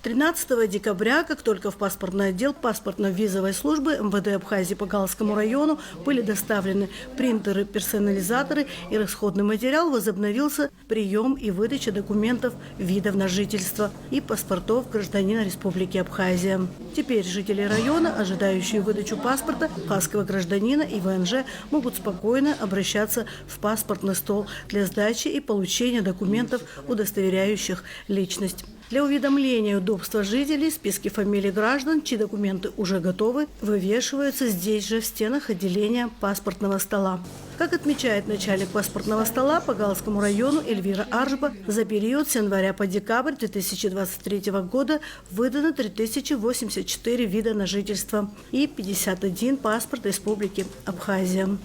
13 декабря, как только в паспортный отдел паспортно-визовой службы МВД Абхазии по Галскому району были доставлены принтеры, персонализаторы и расходный материал, возобновился прием и выдача документов видов на жительство и паспортов гражданина Республики Абхазия. Теперь жители района, ожидающие выдачу паспорта абхазского гражданина и ВНЖ, могут спокойно обращаться в паспортный стол для сдачи и получения документов, удостоверяющих личность. Для уведомления и удобства жителей списки фамилий граждан, чьи документы уже готовы, вывешиваются здесь же, в стенах отделения паспортного стола. Как отмечает начальник паспортного стола по Галскому району Эльвира Аржба, за период с января по декабрь 2023 года выдано 3084 вида на жительство и 51 паспорт Республики Абхазия.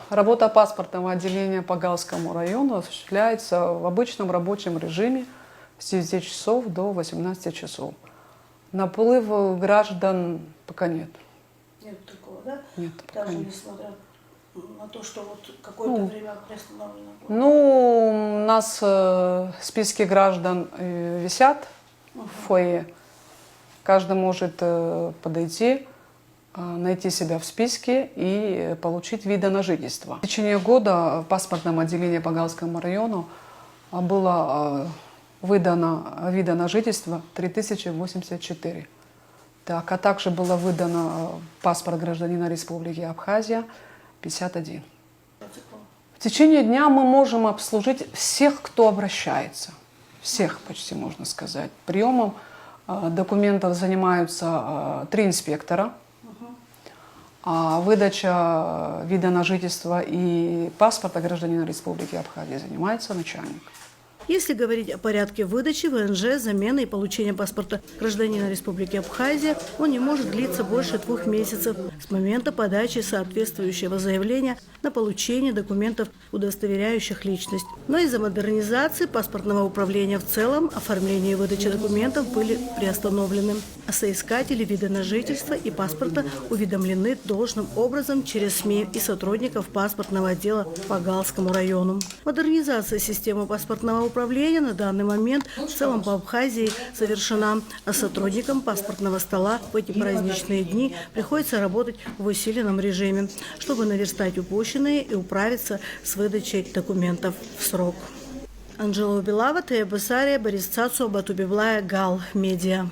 Работа паспортного отделения по Галскому району осуществляется в обычном рабочем режиме с 9 часов до 18 часов. Наплыва граждан пока нет. Нет такого, да? Нет, пока даже нет. несмотря на то, что вот какое-то время приостановлено было. Ну, у нас списки граждан висят в фойе. Каждый может подойти, найти себя в списке и получить виды на жительство. В течение года в паспортном отделении по Галскому району было выдано вида на жительство 3084. Так, а также было выдано паспорт гражданина Республики Абхазия 51. В течение дня мы можем обслужить всех, кто обращается. Всех почти, можно сказать. Приемом документов занимаются 3 инспектора. А выдача вида на жительство и паспорта гражданина Республики Абхазия занимается начальник. Если говорить о порядке выдачи ВНЖ, замены и получения паспорта гражданина Республики Абхазия, он не может длиться больше 2 месяцев с момента подачи соответствующего заявления на получение документов, удостоверяющих личность. Но из-за модернизации паспортного управления в целом оформление и выдача документов были приостановлены. А соискатели вида на жительство и паспорта уведомлены должным образом через СМИ и сотрудников паспортного отдела по Галскому району. Модернизация системы паспортного управления на данный момент в целом по Абхазии совершена, а сотрудникам паспортного стола в эти праздничные дни приходится работать в усиленном режиме, чтобы наверстать упущенные и управиться с выдачей документов в срок. Анжела Убилава, Тея Басария, Борис Цацу, Батубиблая, Гал, Медиа.